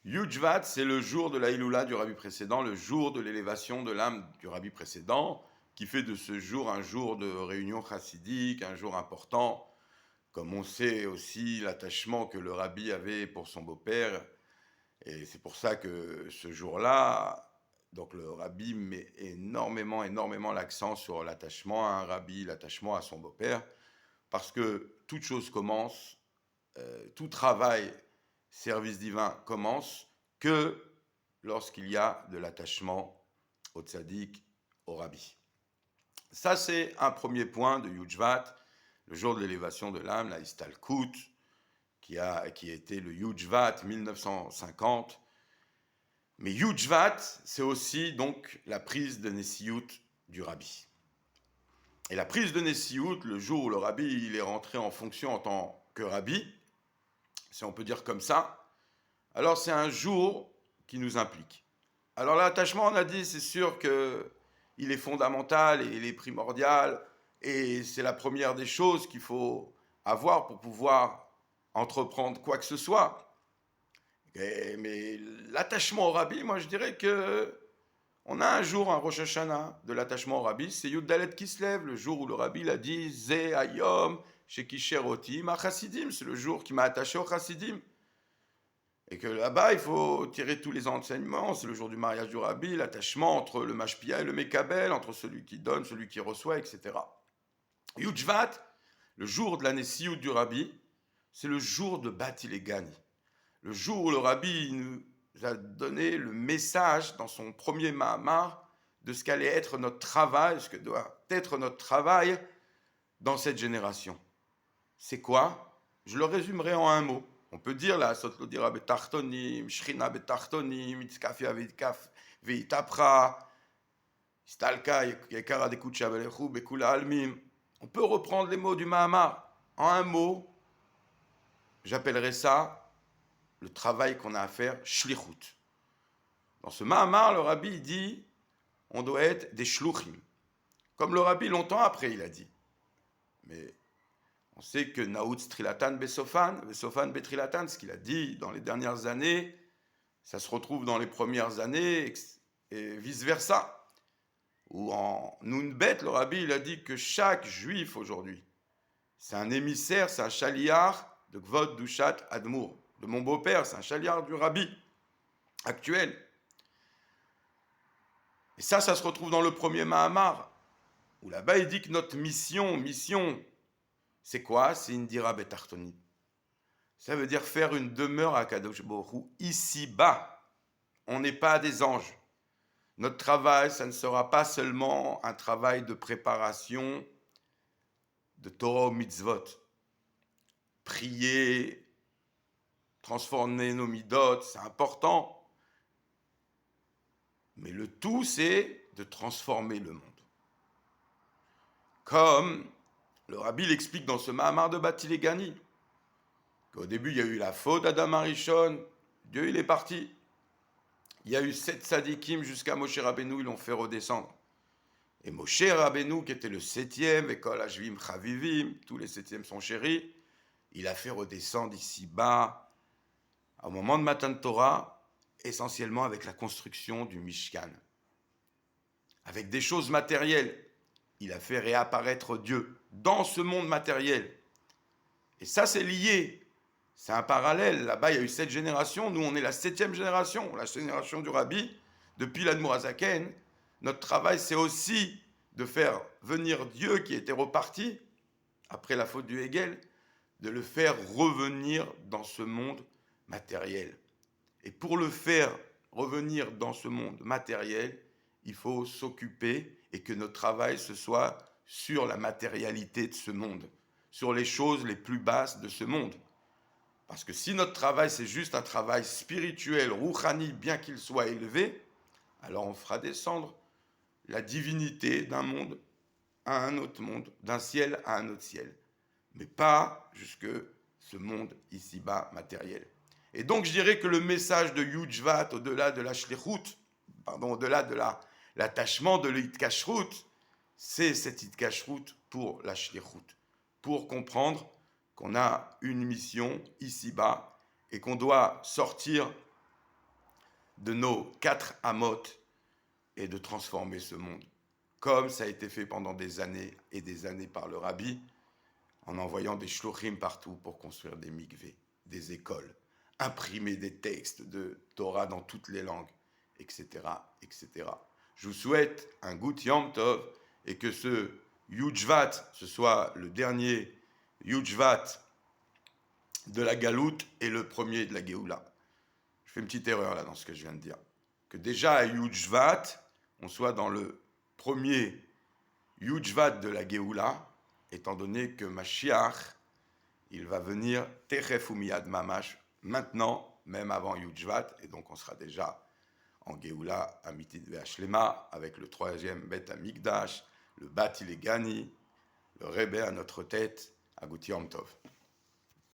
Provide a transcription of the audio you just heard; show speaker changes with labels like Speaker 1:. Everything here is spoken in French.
Speaker 1: Yujvat, c'est le jour de la Iloula du rabbi précédent, le jour de l'élévation de l'âme du rabbi précédent, qui fait de ce jour un jour de réunion chassidique, un jour important, comme on sait aussi l'attachement que le rabbi avait pour son beau-père. Et c'est pour ça que ce jour-là, donc le rabbi met énormément l'accent sur l'attachement à un rabbi, l'attachement à son beau-père, parce que toute chose commence, tout travail, service divin commence que lorsqu'il y a de l'attachement au tzaddik, au rabbi. Ça, c'est un premier point de Yujvat, le jour de l'élévation de l'âme, la Istalkut, qui a été le Yujvat 1950. Mais Yujvat, c'est aussi donc la prise de Nessiyut du rabbi. Et la prise de Nessiyut, le jour où le rabbi il est rentré en fonction en tant que rabbi, si on peut dire comme ça, alors c'est un jour qui nous implique. Alors l'attachement, on a dit, c'est sûr qu'il est fondamental et il est primordial, et c'est la première des choses qu'il faut avoir pour pouvoir entreprendre quoi que ce soit. Mais l'attachement au rabbi, moi je dirais que on a un jour, un Rosh Hashanah, de l'attachement au rabbi, c'est Yud Dalet qui se lève, le jour où le rabbi l'a dit, Ze Hayom, Shekisheroti, Ma Chassidim, c'est le jour qui m'a attaché au Chassidim. Et que là-bas, il faut tirer tous les enseignements. C'est le jour du mariage du rabbi, l'attachement entre le mashpia et le mekabel, entre celui qui donne, celui qui reçoit, etc. Yudjvat, le jour de la Nessiyut du rabbi, c'est le jour de Bat Ilegani. Le jour où le rabbi nous a donné le message dans son premier Mahamar de ce qu'allait être notre travail, ce que doit être notre travail dans cette génération. C'est quoi? Je le résumerai en un mot. On peut dire là, Sot lo dira betartonim, Shrina betartonim, Itzkafia veitapra, Istalka yekara dekucha belechu bekula almim. On peut reprendre les mots du Mahamar. En un mot, j'appellerais ça le travail qu'on a à faire, shlichut. Dans ce Mahamar, le rabbi dit on doit être des shluchim. Comme le rabbi longtemps après, il a dit. Mais on sait que Naoutz Trilatan Besofan, Besofan Betrilatan, ce qu'il a dit dans les dernières années, ça se retrouve dans les premières années et vice-versa. Ou en Nunbet, le rabbi, il a dit que chaque juif aujourd'hui, c'est un émissaire, c'est un chaliar de Gvod Dushat Admour, de mon beau-père, c'est un chaliar du rabbi actuel. Et ça se retrouve dans le premier Mahamar, où là-bas il dit que notre mission, c'est quoi? C'est Indira Betartoni. Ça veut dire faire une demeure à Kadosh Baruch Hu, ici-bas. On n'est pas des anges. Notre travail, ça ne sera pas seulement un travail de préparation de Torah ou mitzvot. Prier, transformer nos midot, c'est important. Mais le tout, c'est de transformer le monde. Comme le rabbi l'explique dans ce Mahamar de Batilegani, qu'au début, il y a eu la faute d'Adam Arishon, Dieu, il est parti. Il y a eu 7 sadikim jusqu'à Moshe Rabbeinu, ils l'ont fait redescendre. Et Moshe Rabbeinu, qui était le 7e, et Kol Hashvim Chavivim, tous les 7e sont chéris, il a fait redescendre ici-bas, au moment de Matan Torah, essentiellement avec la construction du Mishkan. Avec des choses matérielles. Il a fait réapparaître Dieu dans ce monde matériel. Et ça, c'est lié. C'est un parallèle. Là-bas, il y a eu 7 générations. Nous, on est la 7e génération, la génération du Rabbi. Depuis l'Admour Hazaken, notre travail, c'est aussi de faire venir Dieu qui était reparti, après la faute du Hegel, de le faire revenir dans ce monde matériel. Et pour le faire revenir dans ce monde matériel, il faut s'occuper et que notre travail, ce soit sur la matérialité de ce monde, sur les choses les plus basses de ce monde. Parce que si notre travail, c'est juste un travail spirituel, rouhani, bien qu'il soit élevé, alors on fera descendre la divinité d'un monde à un autre monde, d'un ciel à un autre ciel. Mais pas jusque ce monde ici-bas matériel. Et donc je dirais que le message de Yujvat, au-delà de la shlichut, au-delà de l'attachement de l'itkashrut, c'est cette itkashrut pour la shlichut, pour comprendre qu'on a une mission ici-bas et qu'on doit sortir de nos 4 amot et de transformer ce monde, comme ça a été fait pendant des années et des années par le Rabbi, en envoyant des shluchim partout pour construire des mikvés, des écoles, imprimer des textes de Torah dans toutes les langues, etc., etc. Je vous souhaite un good Yom Tov et que ce Yujvat, ce soit le dernier Yujvat de la Galoute et le premier de la Géoula. Je fais une petite erreur là dans ce que je viens de dire. Que déjà à Yujvat, on soit dans le premier Yujvat de la Géoula, étant donné que Mashiach, il va venir Techef Umiyad Mamash, maintenant, même avant Yujvat, et donc on sera déjà en Géoula, Amitit Ve'ashlema, avec le troisième Bet Amikdash, le Bat Ilegani, le Rebbe à notre tête, Agut Yom Tov.